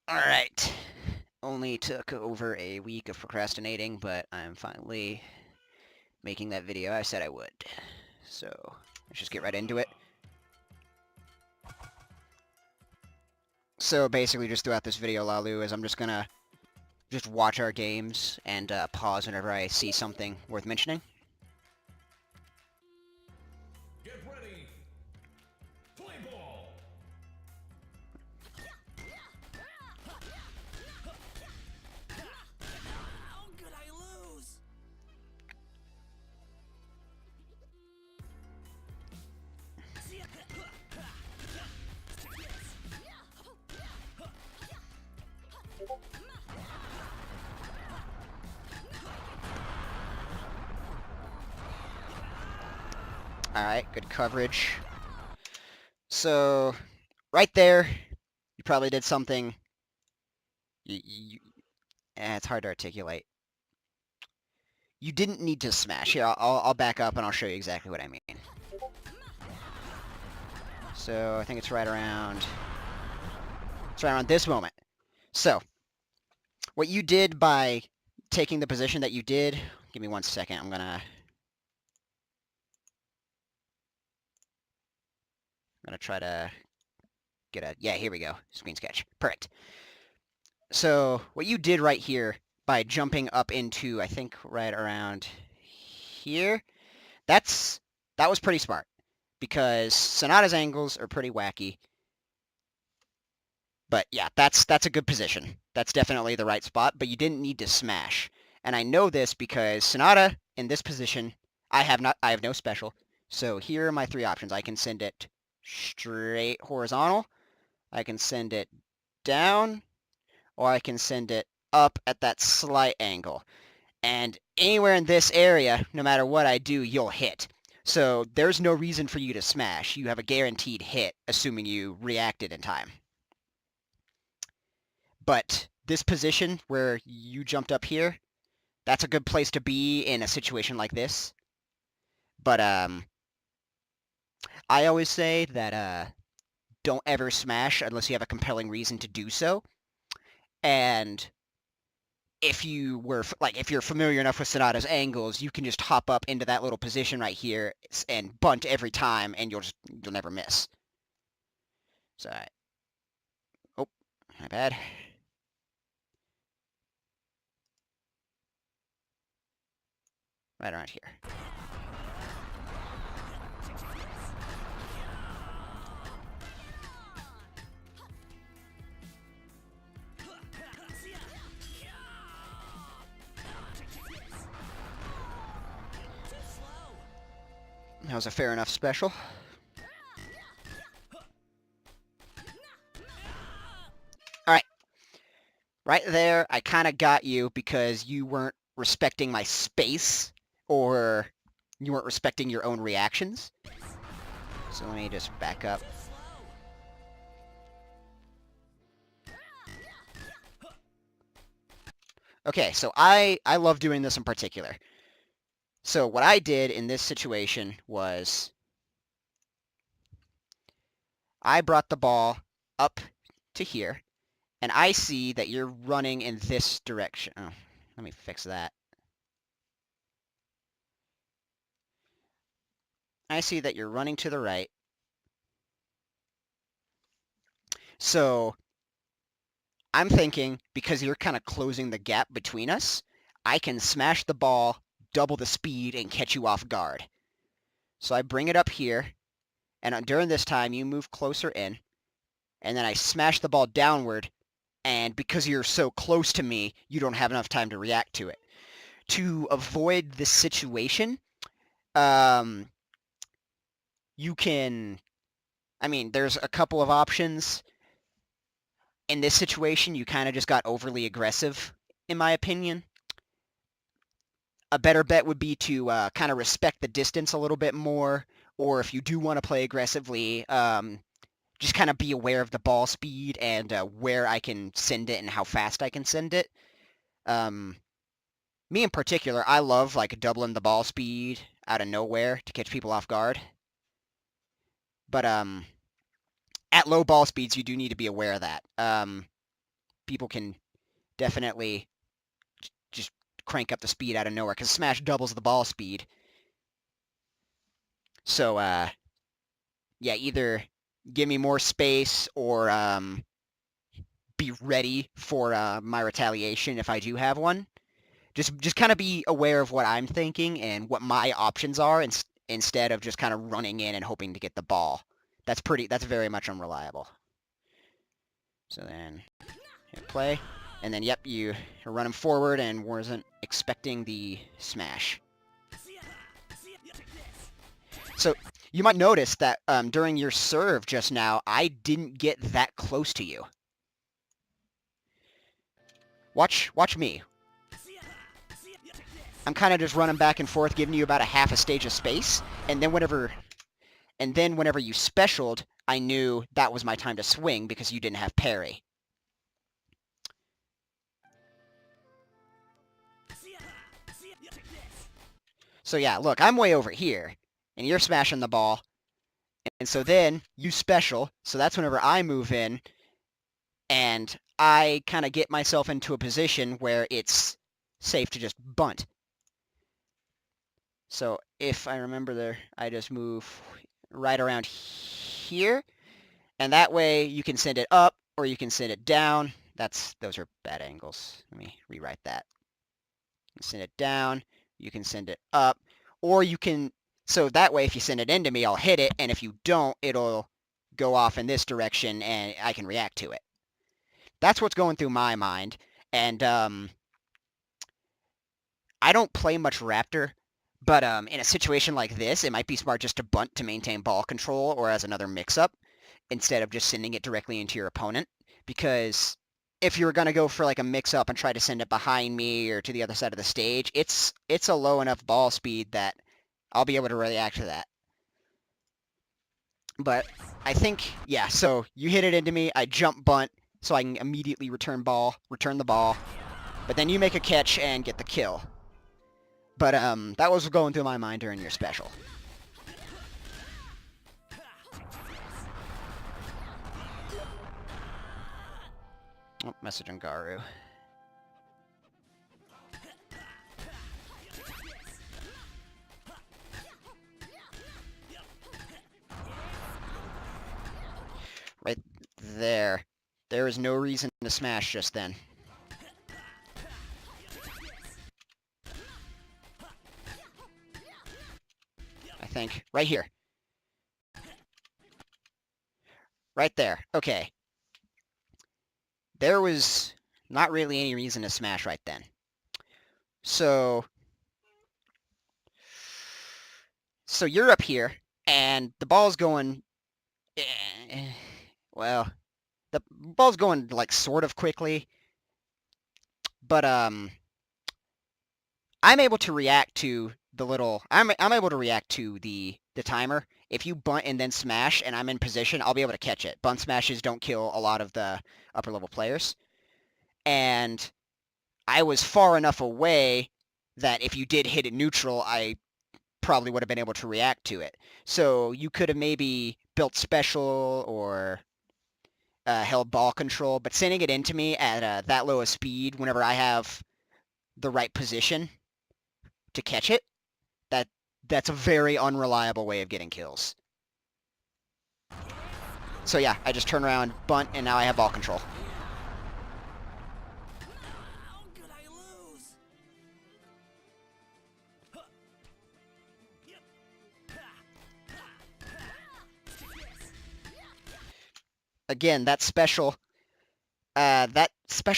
Alright. Only took over a week of procrastinating, but I'm finally making that video I said I would. So, let's just get right into it. So basically just throughout this video, Lalu, is I'm just gonna just watch our games and pause whenever I see something worth mentioning. Get ready. Play ball. How could I lose? Alright, good coverage. So, right there, you probably did something... it's hard to articulate. You didn't need to smash. Here, I'll back up and I'll show you exactly what I mean. So, I think it's right around this moment. So, what you did by taking the position that you did... Give me 1 second, I'm gonna try to get a... Yeah, here we go. Screen sketch. Perfect. So, what you did right here by jumping up into, I think, right around here, that was pretty smart. Because Sonata's angles are pretty wacky. But yeah, that's a good position. That's definitely the right spot, but you didn't need to smash. And I know this because Sonata, in this position, I have no special. So here are my 3 options. I can send it straight horizontal, I can send it down, or I can send it up at that slight angle. And anywhere in this area, no matter what I do, you'll hit. So there's no reason for you to smash. You have a guaranteed hit, assuming you reacted in time. But this position where you jumped up here, that's a good place to be in a situation like this. But I always say that don't ever smash unless you have a compelling reason to do so. And if you're familiar enough with Sonata's angles, you can just hop up into that little position right here and bunt every time, and you'll never miss. So, oh, my bad. Right around here. That was a fair enough special. Alright. Right there, I kind of got you because you weren't respecting my space, or you weren't respecting your own reactions. So let me just back up. Okay, so I love doing this in particular. So what I did in this situation was I brought the ball up to here, and I see that you're running in this direction. Oh, let me fix that. I see that you're running to the right. So I'm thinking, because you're kind of closing the gap between us, I can smash the ball, double the speed, and catch you off guard. So I bring it up here, and during this time, you move closer in, and then I smash the ball downward, and because you're so close to me, you don't have enough time to react to it. To avoid this situation, you can... I mean, there's a couple of options. In this situation, you kind of just got overly aggressive, in my opinion. A better bet would be to kind of respect the distance a little bit more, or if you do want to play aggressively, just kind of be aware of the ball speed and where I can send it and how fast I can send it. Me in particular, I love like doubling the ball speed out of nowhere to catch people off guard. But at low ball speeds, you do need to be aware of that. people can definitely just crank up the speed out of nowhere, because smash doubles the ball speed. So, yeah, either give me more space or be ready for my retaliation if I do have one. Just kind of be aware of what I'm thinking and what my options are, instead of just kind of running in and hoping to get the ball. That's very much unreliable. So then hit play, and then yep, you run him forward and wasn't expecting the smash. So you might notice that during your serve just now, I didn't get that close to you. Watch me. I'm kind of just running back and forth, giving you about a half a stage of space, and then whenever you specialed, I knew that was my time to swing because you didn't have parry. So yeah, look, I'm way over here, and you're smashing the ball, and so then you special, so that's whenever I move in, and I kind of get myself into a position where it's safe to just bunt. So if I remember there, I just move right around here, and that way you can send it up or you can send it down. Those are bad angles. Let me rewrite that. You can send it down, you can send it up, or you can, so that way if you send it into me, I'll hit it, and if you don't, it'll go off in this direction and I can react to it. That's what's going through my mind, and I don't play much Raptor, but in a situation like this, it might be smart just to bunt to maintain ball control or as another mix-up instead of just sending it directly into your opponent, because if you're going to go for like a mix-up and try to send it behind me or to the other side of the stage, it's a low enough ball speed that I'll be able to react to that. But I think, yeah, so you hit it into me, I jump bunt, so I can immediately return the ball, but then you make a catch and get the kill. But that was going through my mind during your special. Oh, message on Garu. Right there. There is no reason to smash just then. I think. Right here. Right there. Okay. There was not really any reason to smash right then. So you're up here, and the ball's going... well, the ball's going, like, sort of quickly, but, I'm able to react to the little... I'm able to react to the timer. If you bunt and then smash, and I'm in position, I'll be able to catch it. Bunt smashes don't kill a lot of the upper-level players. And I was far enough away that if you did hit it neutral, I probably would have been able to react to it. So you could have maybe built special or held ball control, but sending it into me at that low a speed whenever I have the right position to catch it, that's a very unreliable way of getting kills. So yeah, I just turn around, bunt, and now I have ball control. How could I lose? Again, that special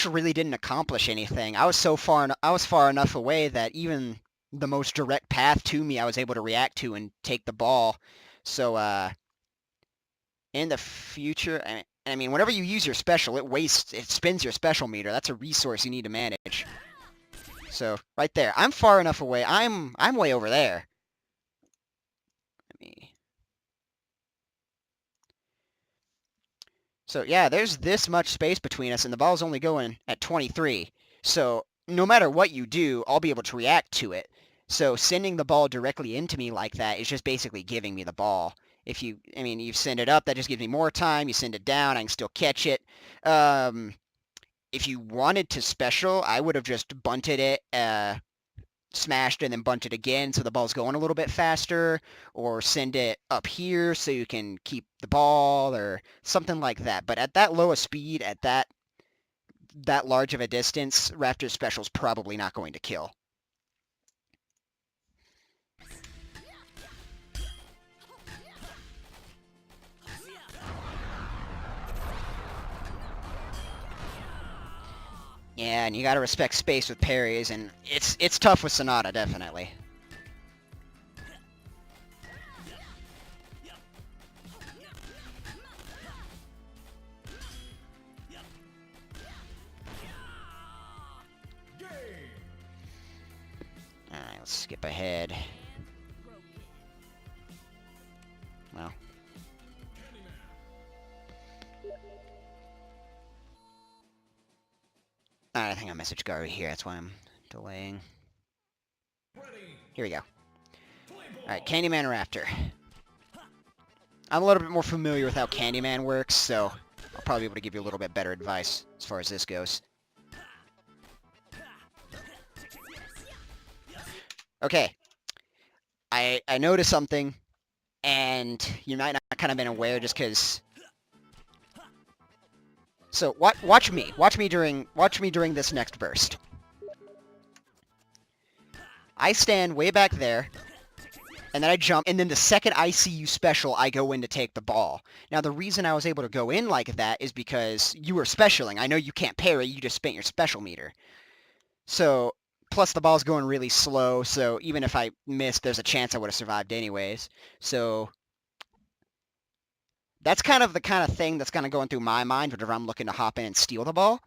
really didn't accomplish anything. I was far enough away that even the most direct path to me, I was able to react to and take the ball. So in the future, I mean, whenever you use your special, it spins your special meter. That's a resource you need to manage. So right there, I'm far enough away. I'm way over there. Let me... So yeah, there's this much space between us, and the ball's only going at 23. So no matter what you do, I'll be able to react to it. So sending the ball directly into me like that is just basically giving me the ball. If you send it up, that just gives me more time. You send it down, I can still catch it. if you wanted to special, I would have just bunted it, smashed and then bunted again so the ball's going a little bit faster, or send it up here so you can keep the ball or something like that. But at that low a speed, at that large of a distance, Raptor Special's probably not going to kill. Yeah, and you gotta respect space with parries, and it's tough with Sonata, definitely. Alright, let's skip ahead. Well. Alright, I think I messaged Garu here, that's why I'm delaying. Here we go. Alright, Candyman Raptor. I'm a little bit more familiar with how Candyman works, so I'll probably be able to give you a little bit better advice as far as this goes. Okay. I noticed something, and you might not kind of been aware just because... So, watch me. Watch me during this next burst. I stand way back there, and then I jump, and then the second I see you special, I go in to take the ball. Now, the reason I was able to go in like that is because you were specialing. I know you can't parry, you just spent your special meter. So, plus the ball's going really slow, so even if I missed, there's a chance I would have survived anyways. So, that's kind of the kind of thing that's kind of going through my mind whenever I'm looking to hop in and steal the ball.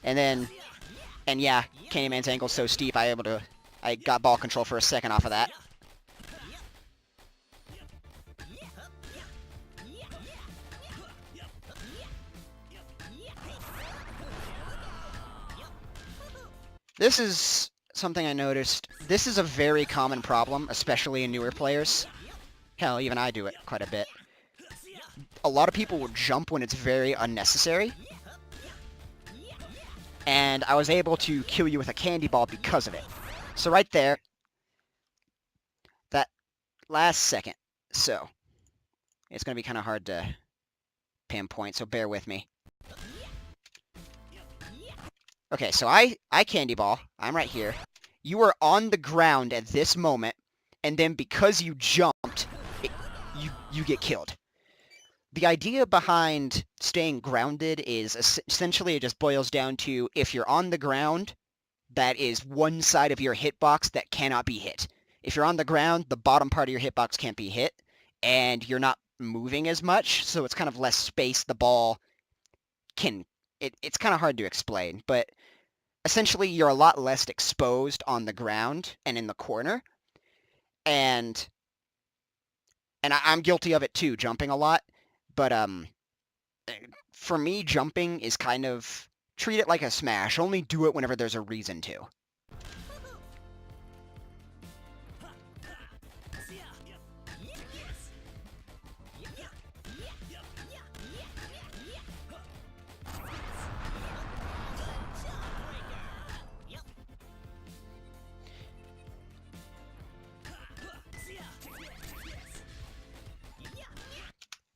And then, and yeah, Candyman's angle's so steep, I got ball control for a second off of that. This is something I noticed. This is a very common problem, especially in newer players. Hell, even I do it quite a bit. A lot of people will jump when it's very unnecessary. And I was able to kill you with a candy ball because of it. So right there, that last second. So, it's going to be kind of hard to pinpoint, so bear with me. Okay, so I candy ball. I'm right here. You are on the ground at this moment, and then because you jumped, you get killed. The idea behind staying grounded is essentially it just boils down to if you're on the ground, that is one side of your hitbox that cannot be hit. If you're on the ground, the bottom part of your hitbox can't be hit, and you're not moving as much, so it's kind of less space the ball can... It's kind of hard to explain, but essentially you're a lot less exposed on the ground and in the corner, and I'm guilty of it too, jumping a lot, but for me, jumping is kind of... Treat it like a smash. Only do it whenever there's a reason to.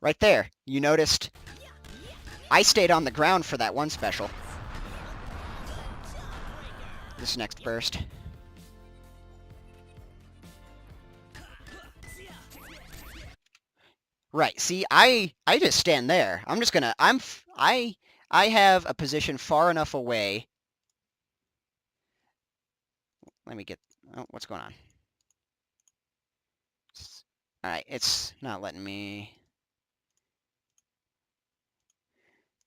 Right there. You noticed I stayed on the ground for that one special. This next burst. Right, see, I just stand there. I'm just gonna, I have a position far enough away. Let me get, oh, what's going on? Alright, it's not letting me...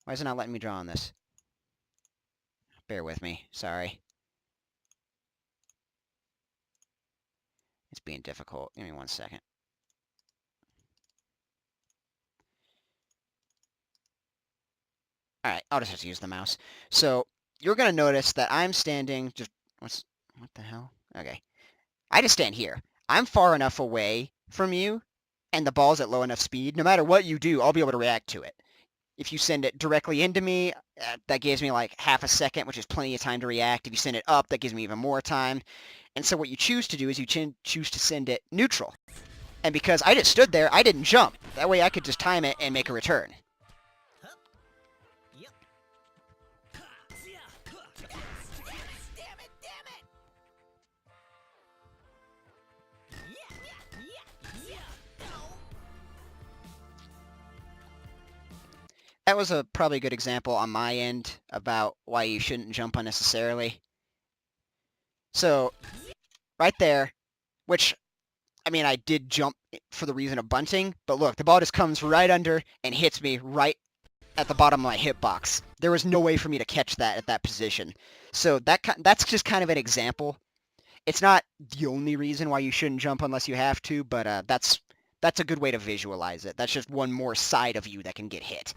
Why is it not letting me draw on this? Bear with me, sorry. It's being difficult. Give me 1 second. Alright, I'll just have to use the mouse. So, you're gonna notice that I'm standing just... what the hell? Okay. I just stand here. I'm far enough away from you, and the ball's at low enough speed. No matter what you do, I'll be able to react to it. If you send it directly into me, that gives me like half a second, which is plenty of time to react. If you send it up, that gives me even more time. And so what you choose to do is you choose to send it neutral. And because I just stood there, I didn't jump. That way I could just time it and make a return. Yep. Damn it! That was a probably good example on my end about why you shouldn't jump unnecessarily. So, right there, which, I mean, I did jump for the reason of bunting, but look, the ball just comes right under and hits me right at the bottom of my hitbox. There was no way for me to catch that at that position. So that's just kind of an example. It's not the only reason why you shouldn't jump unless you have to, but that's a good way to visualize it. That's just one more side of you that can get hit.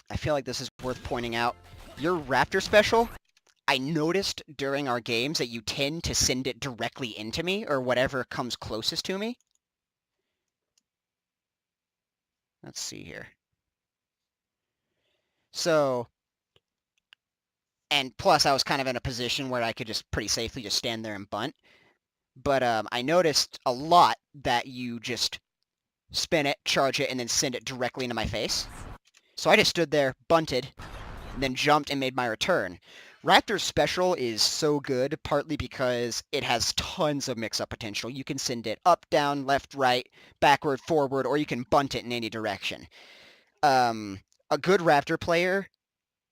I feel like this is worth pointing out. Your Raptor special, I noticed during our games that you tend to send it directly into me, or whatever comes closest to me. Let's see here. So, and plus I was kind of in a position where I could just pretty safely just stand there and bunt. But I noticed a lot that you just spin it, charge it, and then send it directly into my face. So I just stood there, bunted, and then jumped and made my return. Raptor's special is so good, partly because it has tons of mix-up potential. You can send it up, down, left, right, backward, forward, or you can bunt it in any direction. A good Raptor player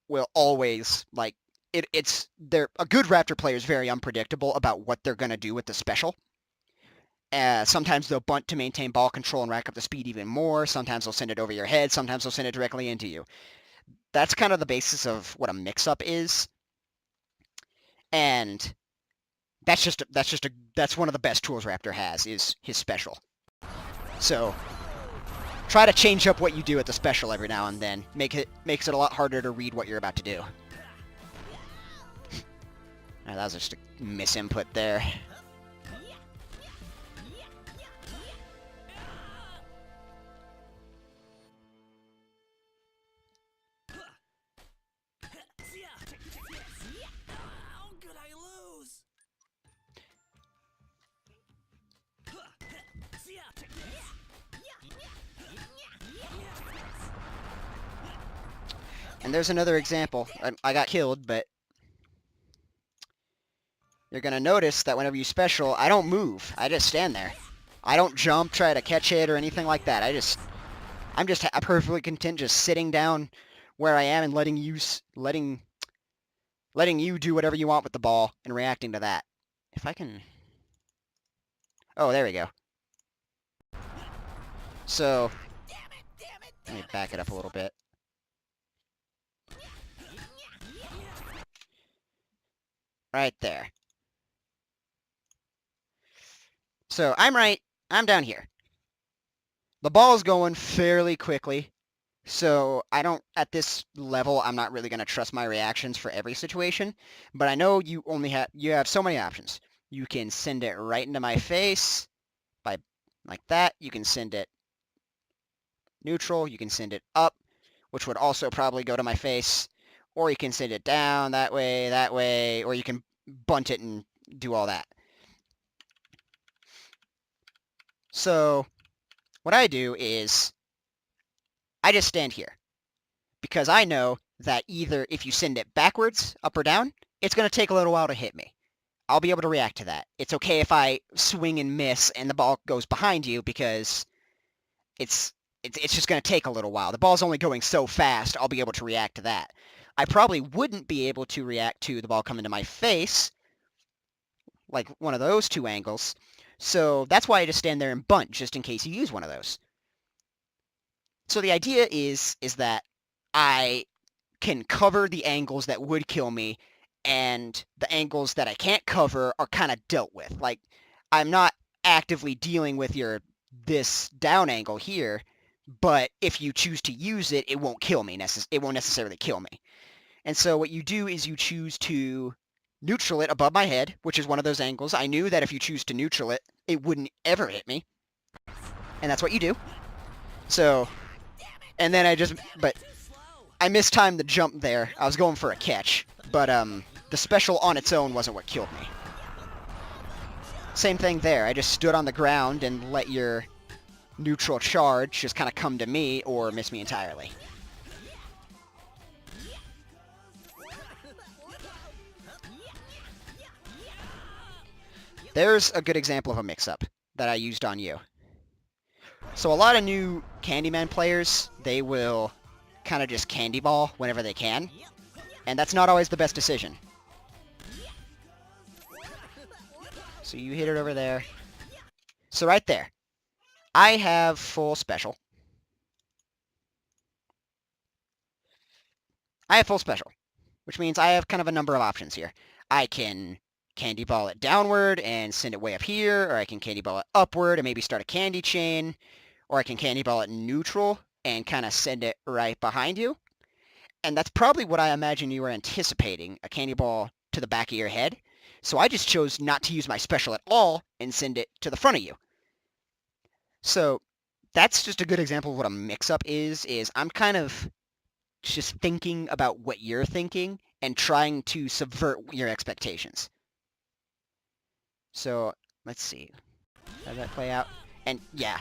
will always, like, a good Raptor player is very unpredictable about what they're going to do with the special. Sometimes they'll bunt to maintain ball control and rack up the speed even more. Sometimes they'll send it over your head. Sometimes they'll send it directly into you. That's kind of the basis of what a mix-up is. And that's one of the best tools Raptor has, is his special. So try to change up what you do at the special every now and then. Makes it a lot harder to read what you're about to do. That was just a misinput there. How could I lose? And there's another example. I got killed, but you're going to notice that whenever you special, I don't move. I just stand there. I don't jump, try to catch it, or anything like that. I'm just perfectly content just sitting down where I am and letting you do whatever you want with the ball and reacting to that. If I can... Oh, there we go. So, let me back it up a little bit. Right there. So, I'm right. I'm down here. The ball's going fairly quickly. So at this level, I'm not really going to trust my reactions for every situation, but I know you have so many options. You can send it right into my face by like that. You can send it neutral. You can send it up, which would also probably go to my face, or you can send it down that way, or you can bunt it and do all that. So what I do is I just stand here, because I know that either if you send it backwards, up or down, it's going to take a little while to hit me. I'll be able to react to that. It's okay if I swing and miss and the ball goes behind you, because it's just going to take a little while. The ball's only going so fast, I'll be able to react to that. I probably wouldn't be able to react to the ball coming to my face, like one of those two angles. So that's why I just stand there and bunt, just in case you use one of those. So the idea is that I can cover the angles that would kill me, and the angles that I can't cover are kind of dealt with. Like, I'm not actively dealing with this down angle here, but if you choose to use it, it won't kill me. It won't necessarily kill me. And so what you do is you choose to neutral it above my head, which is one of those angles. I knew that if you choose to neutral it, it wouldn't ever hit me. And that's what you do. So, and then but I mistimed the jump there. I was going for a catch, but the special on its own wasn't what killed me. Same thing there. I just stood on the ground and let your neutral charge just kind of come to me or miss me entirely. There's a good example of a mix-up that I used on you. So a lot of new Candyman players, they will kind of just candy ball whenever they can, and that's not always the best decision. So you hit it over there. So right there, I have full special. I have full special, which means I have kind of a number of options here. I can candy ball it downward and send it way up here, or I can candy ball it upward and maybe start a candy chain, or I can candy ball it neutral and kind of send it right behind you. And that's probably what I imagine you were anticipating, a candy ball to the back of your head. So I just chose not to use my special at all and send it to the front of you. So that's just a good example of what a mix-up is I'm kind of just thinking about what you're thinking and trying to subvert your expectations. So let's see. How does that play out? And yeah.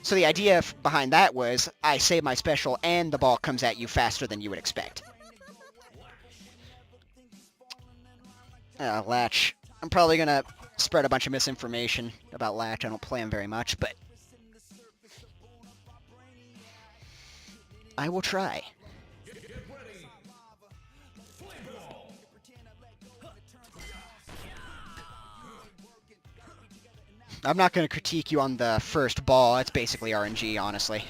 So the idea behind that was I save my special and the ball comes at you faster than you would expect. Latch. I'm probably going to spread a bunch of misinformation about Latch. I don't play him very much, but I will try. I'm not going to critique you on the first ball. It's basically RNG, honestly.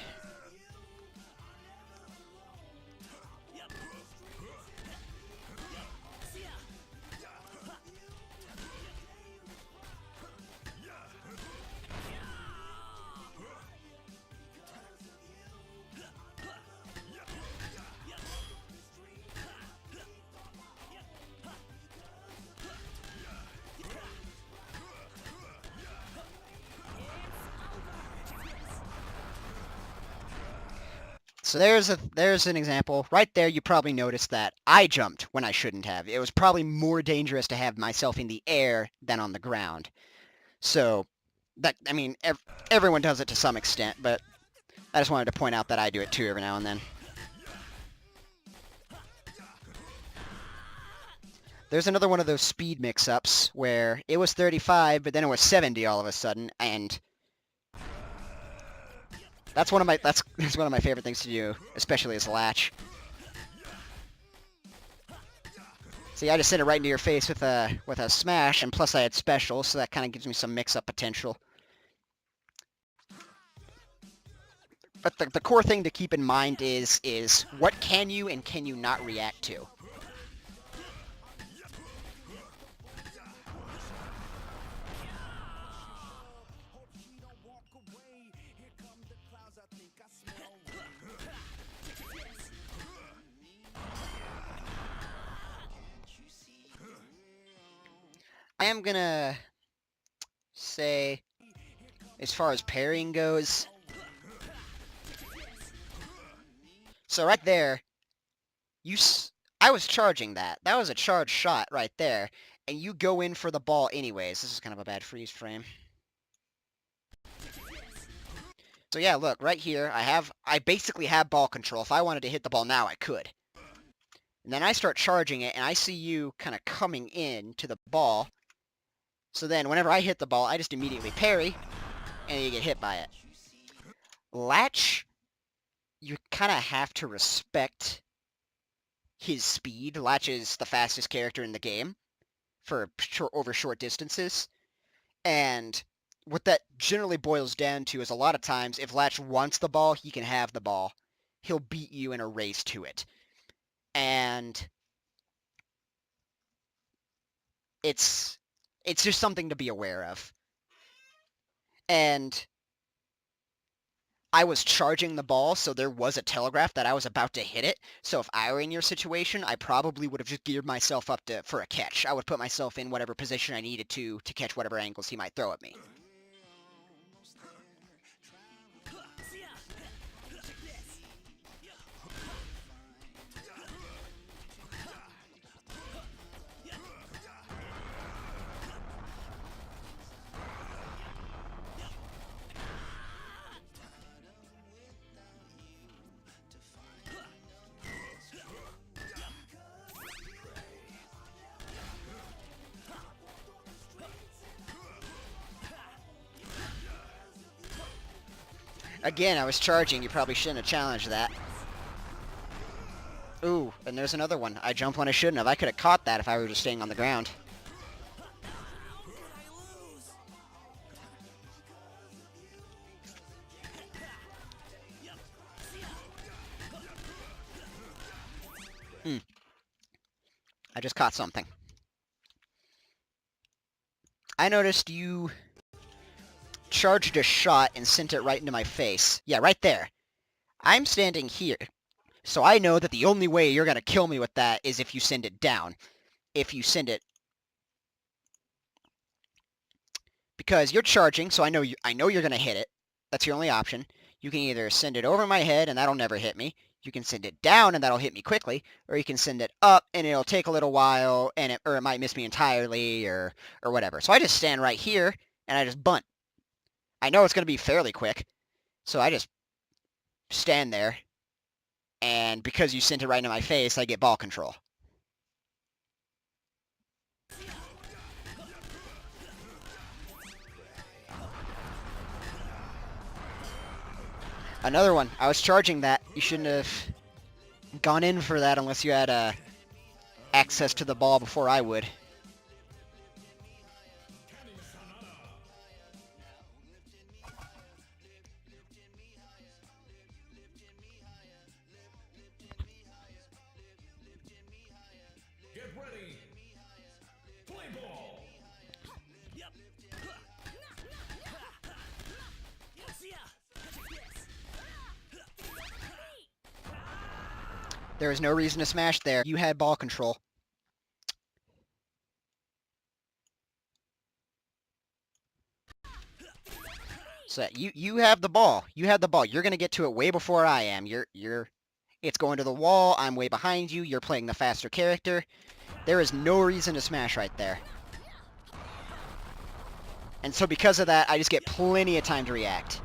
So there's an example. Right there, you probably noticed that I jumped when I shouldn't have. It was probably more dangerous to have myself in the air than on the ground. So, I mean, everyone does it to some extent, but I just wanted to point out that I do it too every now and then. There's another one of those speed mix-ups where it was 35, but then it was 70 all of a sudden, and that's one of my favorite things to do, especially as Latch. See, I just sent it right into your face with a smash, and plus I had special, so that kind of gives me some mix-up potential. But the core thing to keep in mind is what can you and can you not react to? I am gonna say, as far as parrying goes, so right there, I was charging that. That was a charged shot right there, and you go in for the ball anyways. This is kind of a bad freeze frame. So yeah, look, right here, I basically have ball control. If I wanted to hit the ball now, I could. And then I start charging it, and I see you kind of coming in to the ball. So then whenever I hit the ball, I just immediately parry, and you get hit by it. Latch, you kind of have to respect his speed. Latch is the fastest character in the game for over short distances. And what that generally boils down to is a lot of times if Latch wants the ball, he can have the ball. He'll beat you in a race to it. And it's just something to be aware of. And I was charging the ball, so there was a telegraph that I was about to hit it. So if I were in your situation, I probably would have just geared myself up for a catch. I would put myself in whatever position I needed to catch whatever angles he might throw at me. Again, I was charging. You probably shouldn't have challenged that. Ooh, and there's another one. I jumped when I shouldn't have. I could have caught that if I were just staying on the ground. I just caught something. I noticed you charged a shot and sent it right into my face. Yeah, right there. I'm standing here, so I know that the only way you're going to kill me with that is if you send it down. If you send it... Because you're charging, so I know you're going to hit it. That's your only option. You can either send it over my head, and that'll never hit me. You can send it down, and that'll hit me quickly. Or you can send it up, and it'll take a little while, or it might miss me entirely, or whatever. So I just stand right here, and I just bunt. I know it's going to be fairly quick, so I just stand there, and because you sent it right into my face, I get ball control. Another one. I was charging that. You shouldn't have gone in for that unless you had access to the ball before I would. Get ready. Play ball. There was no reason to smash there. You had ball control. So you have the ball. You have the ball. You're gonna get to it way before I am. It's going to the wall. I'm way behind you. You're playing the faster character. There is no reason to smash right there. And so because of that, I just get plenty of time to react.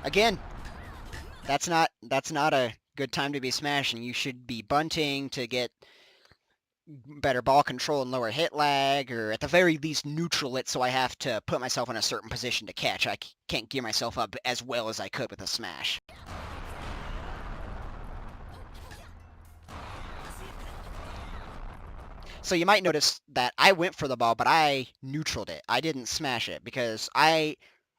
Again, that's not a good time to be smashing. You should be bunting to get better ball control and lower hit lag, or at the very least neutral it so I have to put myself in a certain position to catch. I can't gear myself up as well as I could with a smash. So you might notice that I went for the ball, but I neutraled it. I didn't smash it because I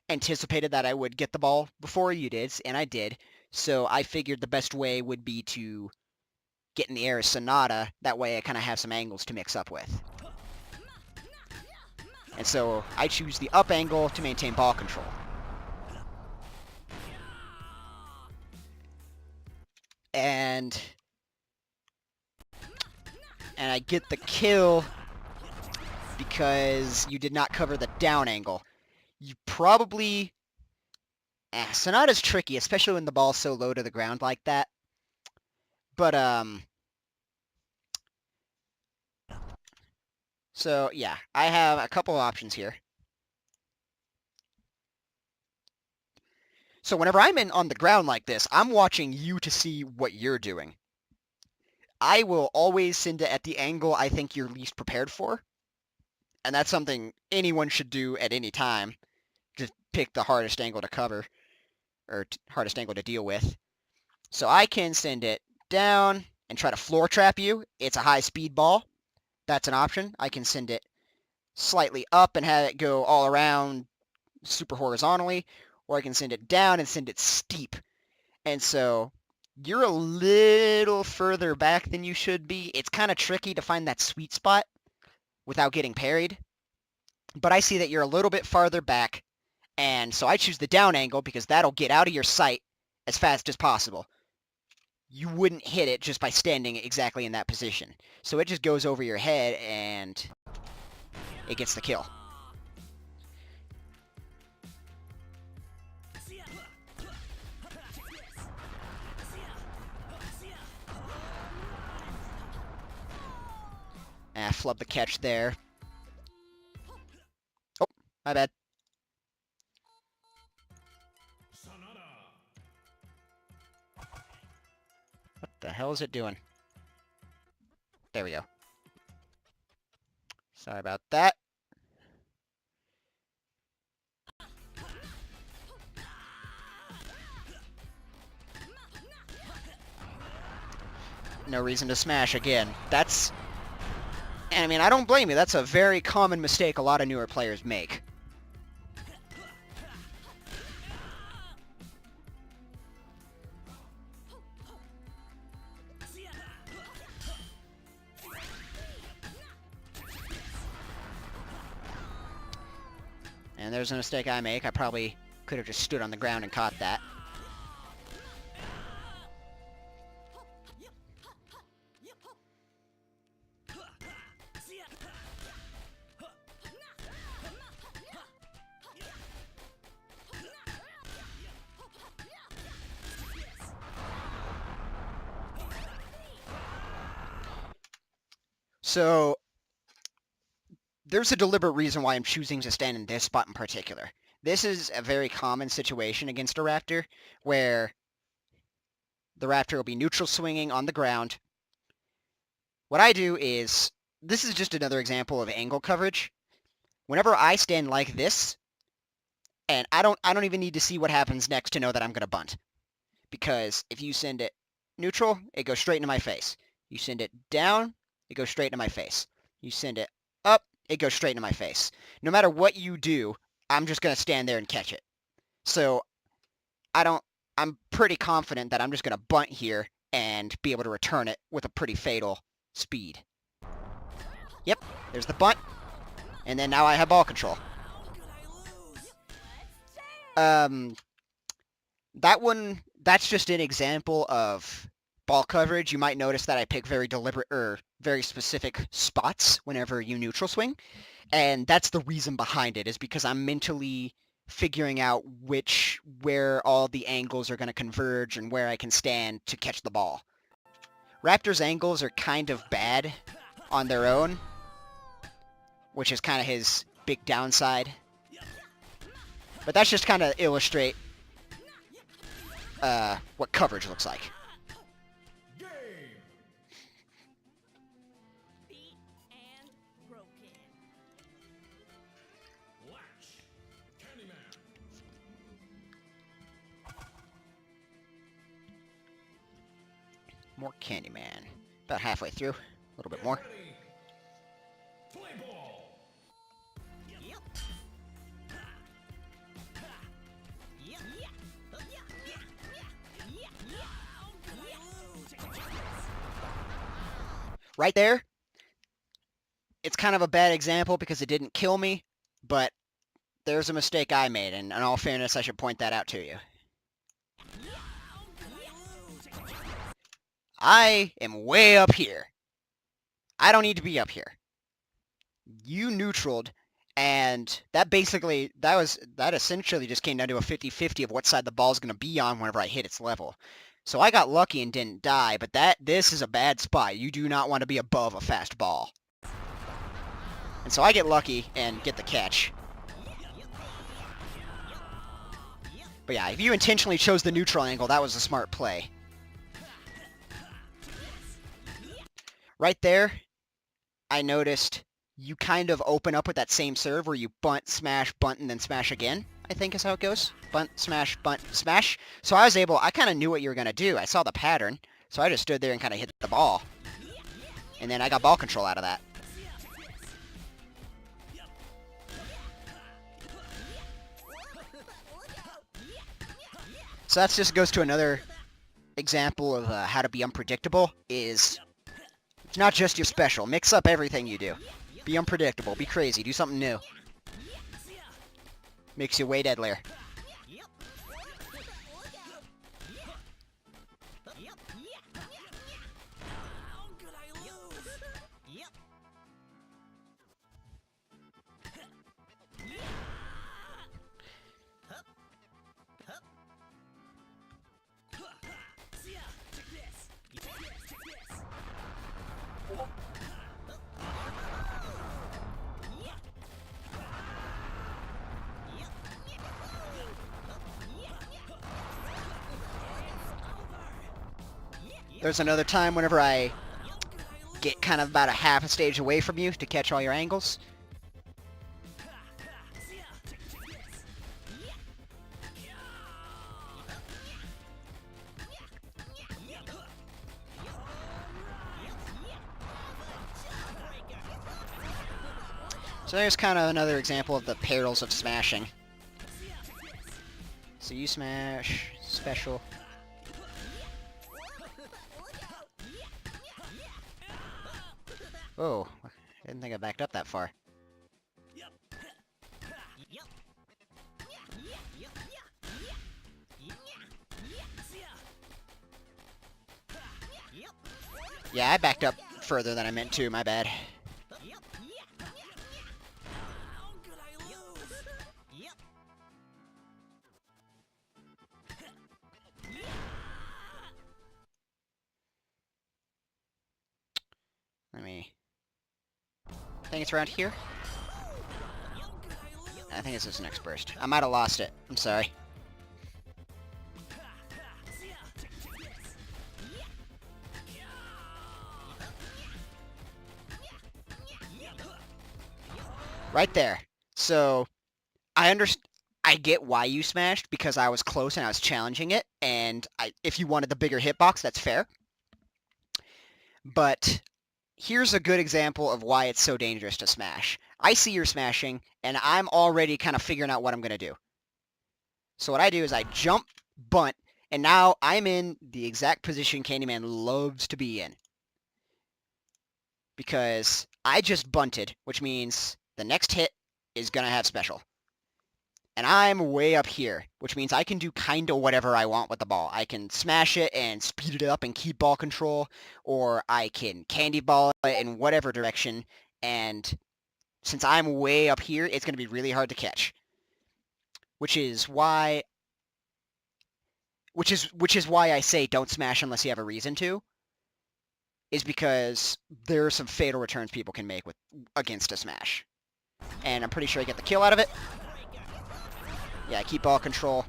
anticipated that I would get the ball before you did, and I did. So I figured the best way would be to get in the air as Sonata. That way I kind of have some angles to mix up with. And so I choose the up angle to maintain ball control. And I get the kill because you did not cover the down angle. You probably... Sonata's tricky, especially when the ball's so low to the ground like that. But, so, yeah, I have a couple options here. So whenever I'm on the ground like this, I'm watching you to see what you're doing. I will always send it at the angle I think you're least prepared for. And that's something anyone should do at any time. Just pick the hardest angle to cover, or hardest angle to deal with. So I can send it down and try to floor trap you. It's a high speed ball. That's an option. I can send it slightly up and have it go all around super horizontally, or I can send it down and send it steep. And so you're a little further back than you should be. It's kind of tricky to find that sweet spot without getting parried. But I see that you're a little bit farther back, and so I choose the down angle because that'll get out of your sight as fast as possible. You wouldn't hit it just by standing exactly in that position. So it just goes over your head, and it gets the kill. Ah, flub the catch there. Oh, my bad. What the hell is it doing? There we go. Sorry about that. No reason to smash again. That's... I mean, I don't blame you. That's a very common mistake a lot of newer players make. And there's a mistake I make. I probably could have just stood on the ground and caught that. So there's a deliberate reason why I'm choosing to stand in this spot in particular. This is a very common situation against a raptor, where the raptor will be neutral swinging on the ground. What I do is, this is just another example of angle coverage. Whenever I stand like this, and I don't even need to see what happens next to know that I'm going to bunt. Because if you send it neutral, it goes straight into my face. You send it down, it goes straight into my face. You send it up, it goes straight into my face. No matter what you do, I'm just going to stand there and catch it. So I'm pretty confident that I'm just going to bunt here and be able to return it with a pretty fatal speed. Yep, there's the bunt. And then now I have ball control. That one, that's just an example of ball coverage. You might notice that I pick very deliberate or very specific spots whenever you neutral swing. And that's the reason behind it, is because I'm mentally figuring out where all the angles are going to converge and where I can stand to catch the ball. Raptor's angles are kind of bad on their own, which is kind of his big downside. But that's just kind of illustrate what coverage looks like. Game. Beat and broken. Latch. Candyman. More Candyman. About halfway through. A little bit more. Ready. Play ball. Yep. Yep. Right there, it's kind of a bad example because it didn't kill me, but there's a mistake I made, and in all fairness, I should point that out to you. I am way up here. I don't need to be up here. You neutraled, and that essentially just came down to a 50-50 of what side the ball's going to be on whenever I hit its level. So I got lucky and didn't die, but this is a bad spot. You do not want to be above a fast ball. And so I get lucky and get the catch. But yeah, if you intentionally chose the neutral angle, that was a smart play. Right there, I noticed you kind of open up with that same serve where you bunt, and then smash again, I think is how it goes. Bunt, smash. So I kind of knew what you were going to do. I saw the pattern, so I just stood there and kind of hit the ball. And then I got ball control out of that. So that just goes to another example of how to be unpredictable. Is it's not just your special. Mix up everything you do. Be unpredictable. Be crazy. Do something new. Makes you way deadlier. There's another time whenever I get kind of about a half a stage away from you to catch all your angles. So there's kind of another example of the perils of smashing. So you smash, special. Oh, I didn't think I backed up that far. Yeah, I backed up further than I meant to, my bad. Let me... I think it's around here. I think it's this next burst. I might have lost it. I'm sorry. Right there. So, I get why you smashed, because I was close and I was challenging it, and if you wanted the bigger hitbox, that's fair. But here's a good example of why it's so dangerous to smash. I see you're smashing, and I'm already kind of figuring out what I'm going to do. So what I do is I jump, bunt, and now I'm in the exact position Candyman loves to be in. Because I just bunted, which means the next hit is going to have special. And I'm way up here, which means I can do kind of whatever I want with the ball. I can smash it and speed it up and keep ball control, or I can candy ball it in whatever direction, and since I'm way up here, it's going to be really hard to catch. Which is why I say don't smash unless you have a reason to, is because there are some fatal returns people can make against a smash. And I'm pretty sure I get the kill out of it. Yeah, keep ball control.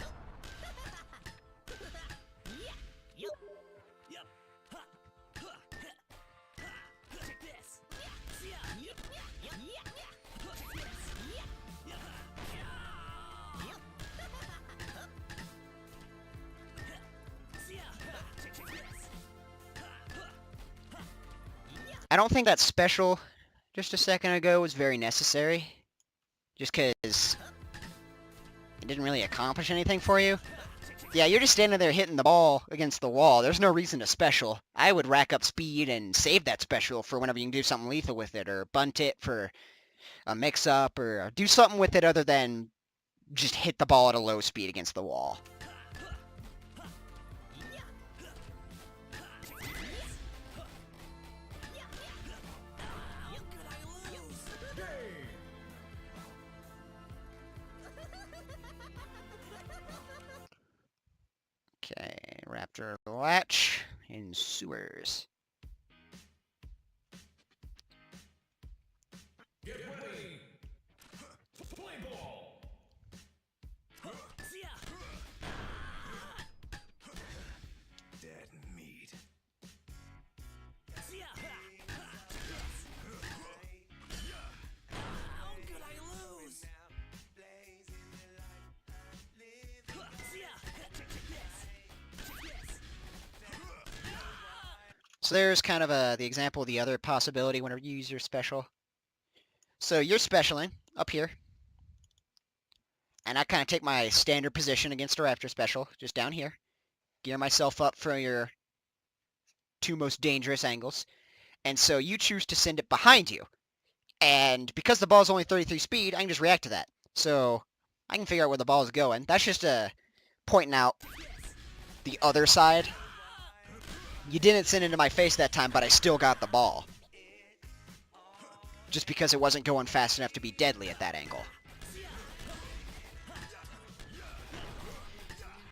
I don't think that special just a second ago was very necessary. Just because it didn't really accomplish anything for you. Yeah, you're just standing there hitting the ball against the wall. There's no reason to special. I would rack up speed and save that special for whenever you can do something lethal with it, or bunt it for a mix-up, or do something with it other than just hit the ball at a low speed against the wall. Okay, Raptor Latch in sewers. Get ready. Play ball. Dead meat. So there's kind of the example of the other possibility whenever you use your special. So you're specialing up here. And I kind of take my standard position against a Raptor special, just down here. Gear myself up for your two most dangerous angles. And so you choose to send it behind you. And because the ball is only 33 speed, I can just react to that. So I can figure out where the ball is going. That's just pointing out the other side. You didn't send it into my face that time, but I still got the ball. Just because it wasn't going fast enough to be deadly at that angle.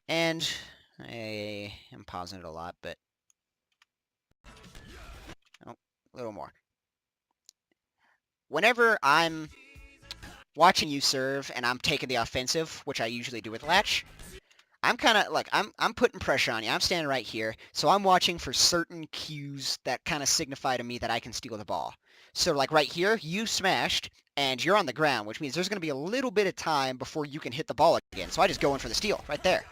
And I am pausing it a lot, but oh, a little more. Whenever I'm watching you serve and I'm taking the offensive, which I usually do with latch, I'm kind of like I'm putting pressure on you. I'm standing right here, so I'm watching for certain cues that kind of signify to me that I can steal the ball. So like right here, you smashed and you're on the ground, which means there's going to be a little bit of time before you can hit the ball again. So I just go in for the steal right there.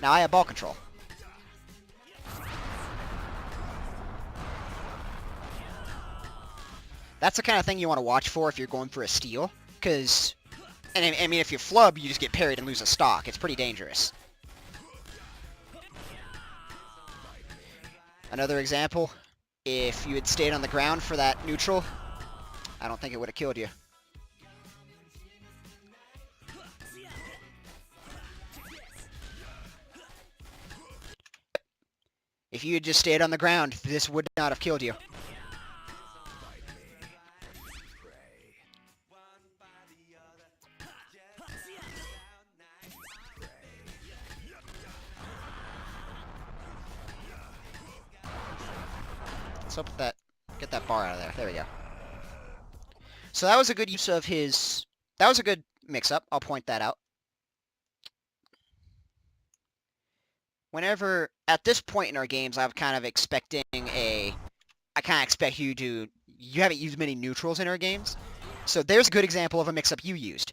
Now I have ball control. That's the kind of thing you want to watch for if you're going for a steal, because, and I mean, if you flub, you just get parried and lose a stock. It's pretty dangerous. Another example, if you had stayed on the ground for that neutral, I don't think it would have killed you. If you had just stayed on the ground, this would not have killed you. Let's hope that, get that bar out of there. There we go. So that was a good use of his, that was a good mix-up. I'll point that out. Whenever, at this point in our games, I'm kind of expecting I kind of expect you haven't used many neutrals in our games. So there's a good example of a mix-up you used.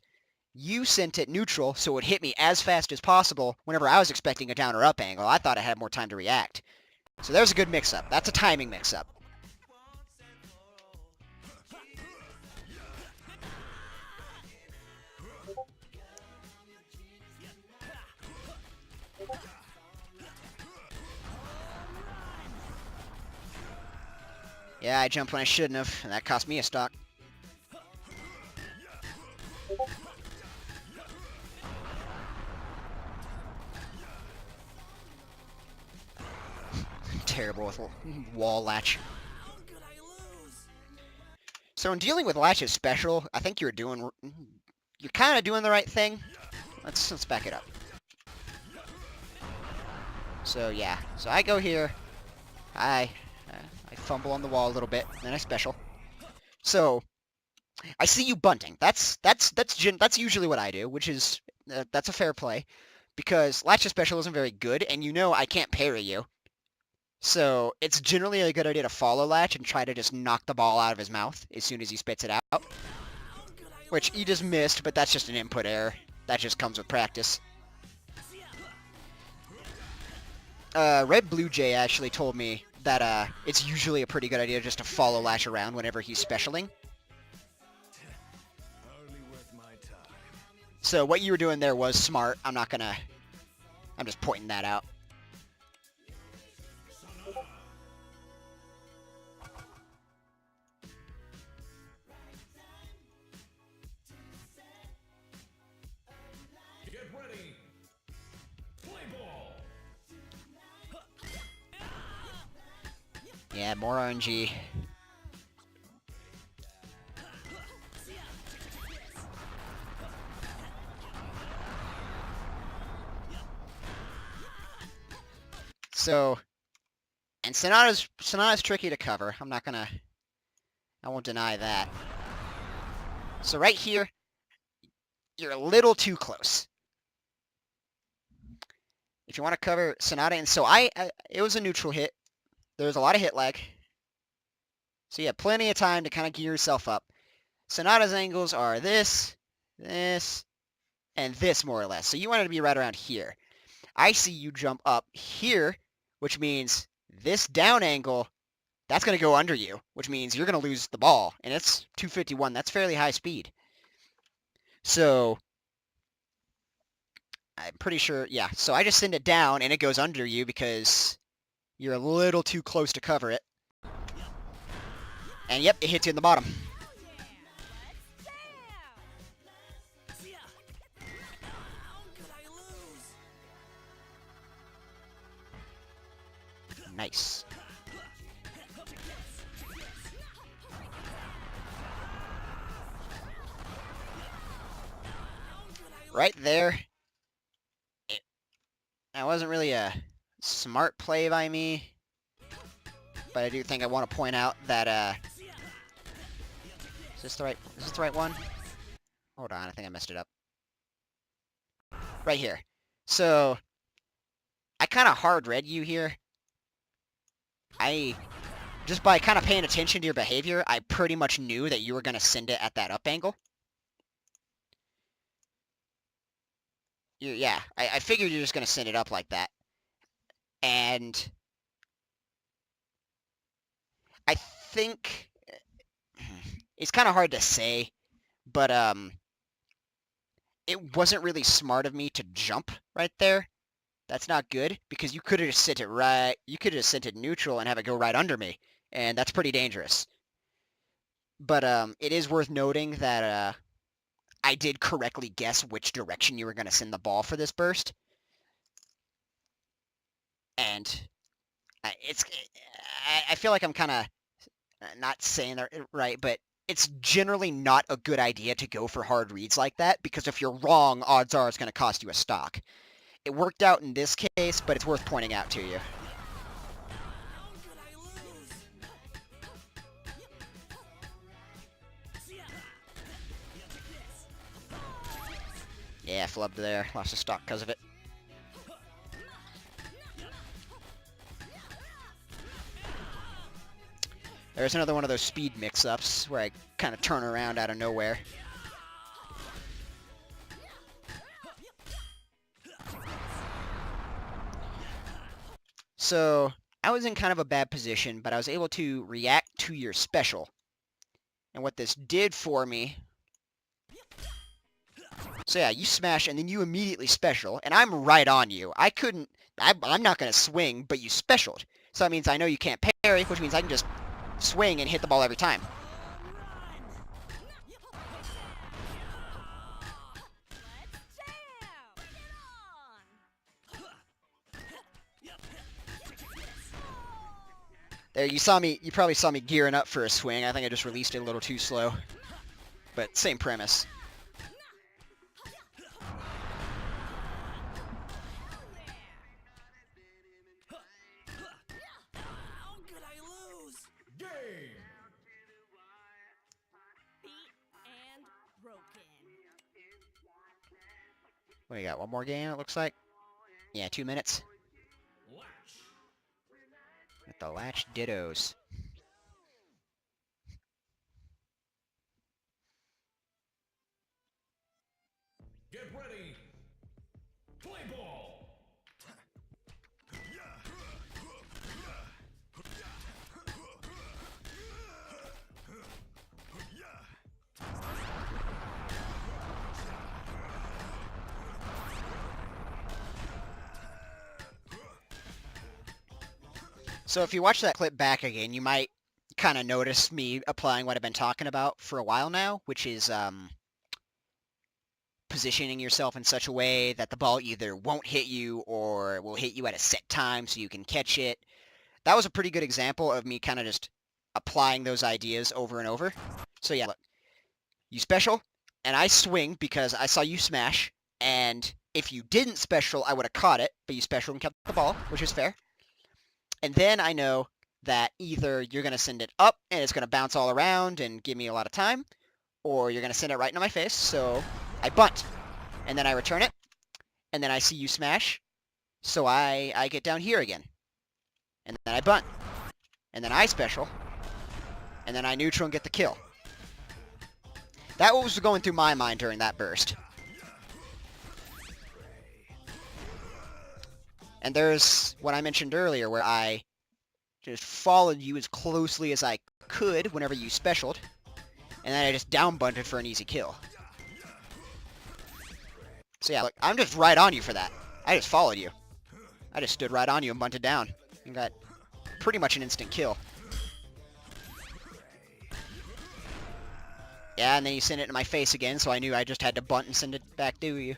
You sent it neutral, so it would hit me as fast as possible whenever I was expecting a down or up angle. I thought I had more time to react. So there's a good mix-up. That's a timing mix-up. Yeah, I jumped when I shouldn't have, and that cost me a stock. Terrible with wall latch. So in dealing with latch's special, I think you're kind of doing the right thing. Let's back it up. So yeah, so I go here, I fumble on the wall a little bit, then I special. So I see you bunting. That's usually what I do, which is that's a fair play, because latch's special isn't very good, and you know I can't parry you. So it's generally a good idea to follow latch and try to just knock the ball out of his mouth as soon as he spits it out. Which he just missed, but that's just an input error. That just comes with practice. Red Blue Jay actually told me that it's usually a pretty good idea just to follow latch around whenever he's specialing. So what you were doing there was smart. I'm just pointing that out. Get ready. Play ball. Yeah, more RNG. So, and Sonata's tricky to cover. I won't deny that. So right here, you're a little too close. If you want to cover Sonata, and so it was a neutral hit. There was a lot of hit lag. So you have plenty of time to kind of gear yourself up. Sonata's angles are this, this, and this more or less. So you wanted to be right around here. I see you jump up here, which means this down angle, that's going to go under you, which means you're going to lose the ball. And it's 251. That's fairly high speed. So I'm pretty sure, yeah. So I just send it down, and it goes under you because you're a little too close to cover it. And yep, it hits you in the bottom. Nice. Right there. That wasn't really a smart play by me, but I do think I want to point out that, is this the right one? Hold on, I think I messed it up. Right here. So, I kind of hard read you here. Just by kind of paying attention to your behavior, I pretty much knew that you were going to send it at that up angle. Yeah, I figured you're just going to send it up like that. And I think it's kind of hard to say, but it wasn't really smart of me to jump right there. That's not good because you could have just sent it right. You could have just sent it neutral and have it go right under me, and that's pretty dangerous. But it is worth noting that I did correctly guess which direction you were going to send the ball for this burst, and I feel like I'm kind of not saying that right, but it's generally not a good idea to go for hard reads like that because if you're wrong, odds are it's going to cost you a stock. It worked out in this case, but it's worth pointing out to you. Yeah, flubbed there. Lost a stock because of it. There's another one of those speed mix-ups where I kind of turn around out of nowhere. So, I was in kind of a bad position, but I was able to react to your special. And what this did for me... So yeah, you smash, and then you immediately special, and I'm right on you. I'm not going to swing, but you specialed. So that means I know you can't parry, which means I can just swing and hit the ball every time. There, you probably saw me gearing up for a swing. I think I just released it a little too slow. But same premise. What do you got? One more game, it looks like? Yeah, 2 minutes. At the Latch Dittos. Get ready. Play ball. So if you watch that clip back again, you might kind of notice me applying what I've been talking about for a while now, which is positioning yourself in such a way that the ball either won't hit you or will hit you at a set time so you can catch it. That was a pretty good example of me kind of just applying those ideas over and over. So yeah, look, you special, and I swing because I saw you smash, and if you didn't special, I would have caught it, but you special and kept the ball, which is fair. And then I know that either you're going to send it up and it's going to bounce all around and give me a lot of time, or you're going to send it right into my face, so I bunt. And then I return it, and then I see you smash, so I get down here again. And then I bunt. And then I special. And then I neutral and get the kill. That was going through my mind during that burst. And there's what I mentioned earlier where I just followed you as closely as I could whenever you specialed. And then I just down bunted for an easy kill. So yeah, look, I'm just right on you for that. I just followed you. I just stood right on you and bunted down. And got pretty much an instant kill. Yeah, and then you sent it in my face again, so I knew I just had to bunt and send it back to you.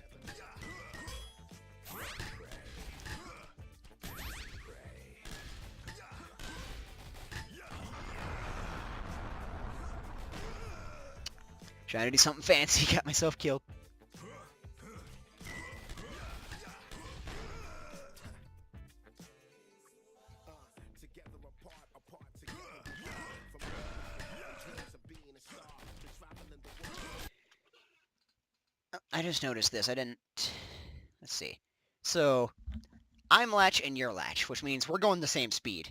Trying to do something fancy, got myself killed. I just noticed this. I didn't... Let's see. So, I'm latch and you're latch, which means we're going the same speed.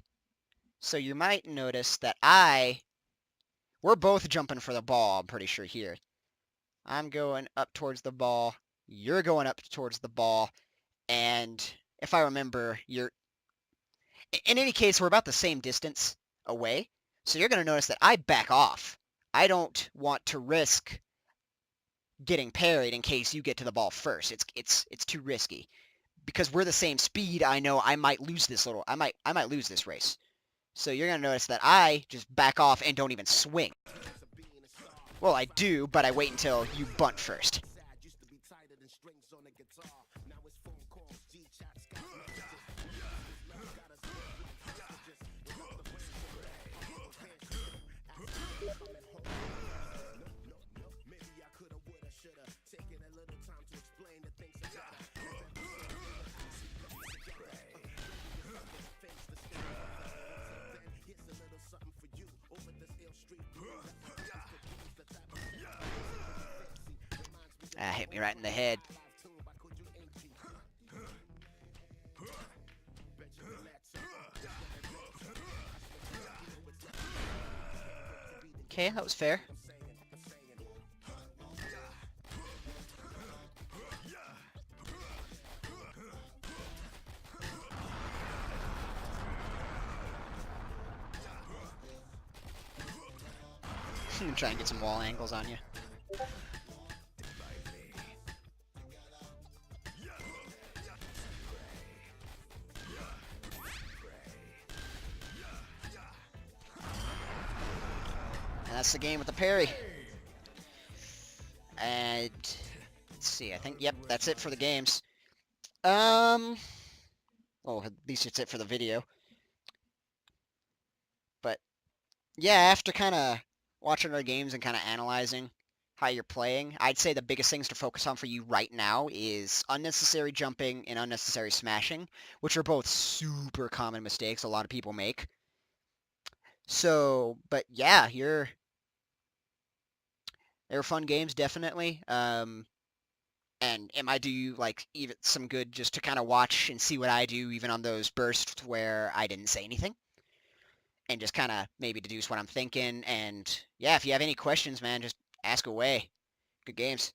So you might notice that we're both jumping for the ball, I'm pretty sure here. I'm going up towards the ball. You're going up towards the ball. And if I remember, in any case, we're about the same distance away. So you're going to notice that I back off. I don't want to risk getting parried in case you get to the ball first. It's too risky. Because we're the same speed, I know I might lose this race. So you're going to notice that I just back off and don't even swing. Well, I do, but I wait until you bunt first. Hit me right in the head. Okay, that was fair. Try and get some wall angles on you. And that's the game with the parry. And let's see, I think, yep, that's it for the games. Well, at least it's it for the video. But yeah, after kind of watching our games and kind of analyzing how you're playing, I'd say the biggest things to focus on for you right now is unnecessary jumping and unnecessary smashing, which are both super common mistakes a lot of people make. So, but yeah, they're fun games, definitely. And it might do you like even some good just to kind of watch and see what I do, even on those bursts where I didn't say anything, and just kind of maybe deduce what I'm thinking. And yeah, if you have any questions, man, just ask away. Good games.